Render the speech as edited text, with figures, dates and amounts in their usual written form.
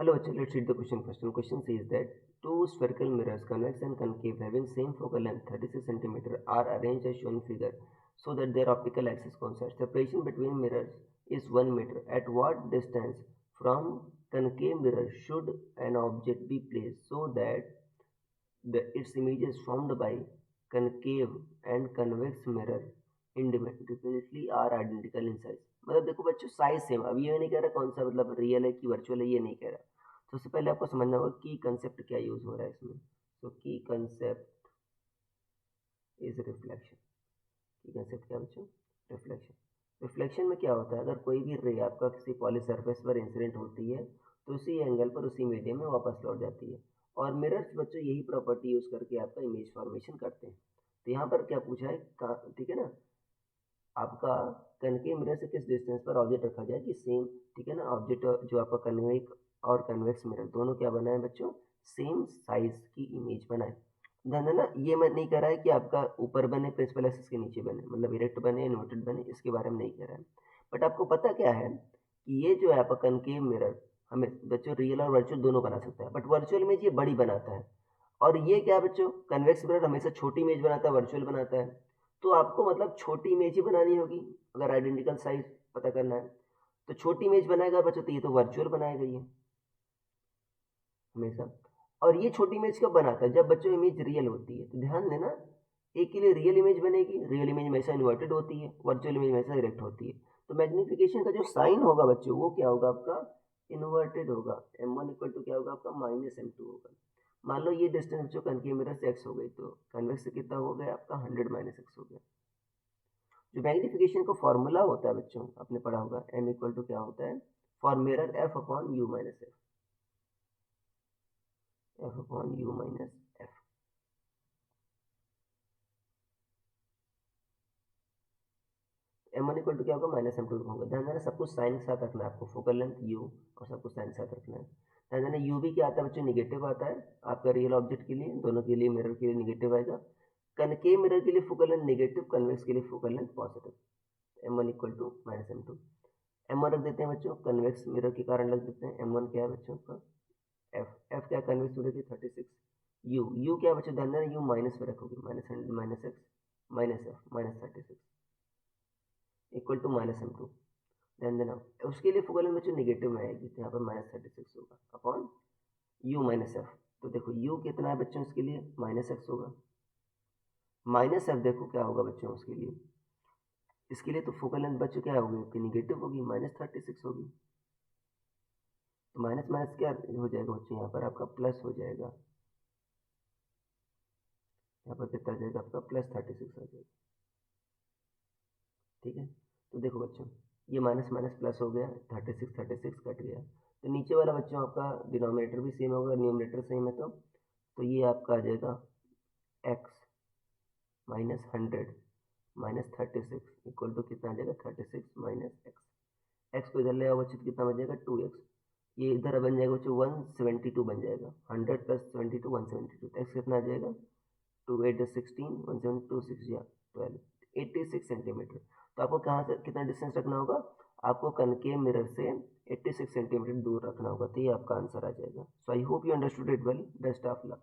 Hello, let's read the question first. The question says that two spherical mirrors, convex and concave, having same focal length 36 cm, are arranged as shown in figure so that their optical axis coincide. Separation between mirrors is 1 meter. At what distance from concave mirror should an object be placed so that its images formed by concave and convex mirror independently are identical in size? मतलब देखो बच्चों, size same. अब ये नहीं कह रहा कौन सा मतलब रियल है कि वर्चुअल है, ये नहीं कह रहा। तो सबसे पहले आपको समझना होगा की कंसेप्ट क्या यूज हो रहा है इसमें। तो की कंसेप्ट इज रिफ्लेक्शन। की कंसेप्ट क्या बच्चों? रिफ्लेक्शन। रिफ्लेक्शन में क्या होता है, अगर कोई भी रे आपका किसी पॉली सरफेस पर इंसिडेंट होती है तो उसी एंगल पर उसी मीडियम में वापस लौट जाती है। और मिरर्स बच्चों यही प्रॉपर्टी यूज करके आपका इमेज फॉर्मेशन करते हैं। तो यहाँ पर क्या पूछा है, ठीक है ना, आपका कनकेव मिरर से किस डिस्टेंस पर ऑब्जेक्ट रखा जाए कि सेम, ठीक है ना, ऑब्जेक्ट जो आपका कन्वेक्स और कन्वेक्स मिरर दोनों क्या बनाए बच्चों, सेम साइज की इमेज बनाए। ध्यान देना, ये मैं नहीं कह रहा है कि आपका ऊपर बने प्रिंसिपल एक्सिस के नीचे बने, मतलब इरेक्ट बने इन्वर्टेड बने, इसके बारे में नहीं कह रहा है। बट आपको पता क्या है कि ये जो है आपका कनकेव मिरर हमें बच्चों रियल और वर्चुअल दोनों बना सकता है, बट वर्चुअल इमेज ये बड़ी बनाता है। और ये क्या बच्चों, कन्वेक्स मिरर हमेशा छोटी इमेज बनाता है, वर्चुअल बनाता है। तो आपको मतलब छोटी इमेज ही बनानी होगी अगर आइडेंटिकल साइज पता करना है। तो छोटी इमेज बनाएगा बच्चों तो ये तो वर्चुअल बनाएगा ये हमेशा। और ये छोटी इमेज कब बनाता है, जब बच्चों इमेज रियल होती है। तो ध्यान देना, एक के लिए रियल इमेज बनेगी, रियल इमेज हमेशा इन्वर्टेड होती है, वर्चुअल इमेज हमेशा डायरेक्ट होती है। तो मैग्निफिकेशन का जो साइन होगा बच्चों वो क्या होगा आपका, इन्वर्टेड होगा। m1 इक्वल टू क्या होगा आपका -m2 होगा। मान लो ये डिस्टेंस बच्चों कनकेव मिरर से x हो गई, तो कन्वेक्स से कितना हो गया आपका 100 - x हो गया। जो मैग्निफिकेशन का फॉर्मूला होता है बच्चों आपने पढ़ा होगा, m इक्वल टू क्या होता है for mirror f upon u minus F, f upon u minus F. m1 equal to क्या होगा -m2 होगा। ध्यान देना सब कुछ साइन के साथ रखना है आपको, फोकल लेंथ u और सब कुछ साइन के साथ रखना है। ध्यान देना u भी क्या आता है बच्चों, निगेटिव आता है आपका रियल ऑब्जेक्ट के लिए, दोनों के लिए मिरर के लिए निगेटिव आएगा। कनकेव मिरर के लिए फोकल लेंथ निगेटिव, कन्वेक्स के लिए focal length positive. m1 equal to -m2। m1 रख देते हैं बच्चों, कन्वेक्स मिरर के कारण रख देते हैं। m1 क्या है बच्चों का एफ क्या कन्वेक्स मिरर की 36। यू क्या बच्चों, ध्यान देना यू माइनस में रखोगे, -100 - x minus F -36 equal to -m2। ध्यान देना उसके लिए फोकल लेंथ बच्चों निगेटिव में आएगी, तो यहाँ पर -36 होगा अपॉन यू माइनस एफ। तो देखो यू कितना है बच्चों इसके लिए -x होगा, माइनस एफ देखो क्या होगा बच्चों उसके लिए, इसके लिए तो फोकल लेंथ बच्चों क्या होगी आपकी, निगेटिव होगी, -36 होगी। तो माइनस माइनस क्या हो जाएगा बच्चों, यहाँ पर आपका प्लस हो जाएगा, यहाँ पर कितना आ जाएगा आपका +36 आ जाएगा। ठीक है, तो देखो बच्चों ये माइनस माइनस प्लस हो गया, 36 कट गया। तो नीचे वाला बच्चों आपका डिनोमिनेटर भी सेम होगा, न्यूमरेटर सेम है। तो ये आपका आ जाएगा x -100 -36 इक्वल टू कितना आ जाएगा 36 - x। x को इधर ले आओ बच्चों तो कितना बन जाएगा 2x। ये इधर बन जाएगा बच्चों 172 बन जाएगा, 100 + 22 172। तो x कितना आ जाएगा 2 8 16 172 6 या 12 86 सेंटीमीटर। तो आपको कहाँ से कितना डिस्टेंस रखना होगा, आपको कनकेव मिरर से 86 सेंटीमीटर दूर रखना होगा। तो ये आपका आंसर आ जाएगा। So I hope you understood it well. Best of luck.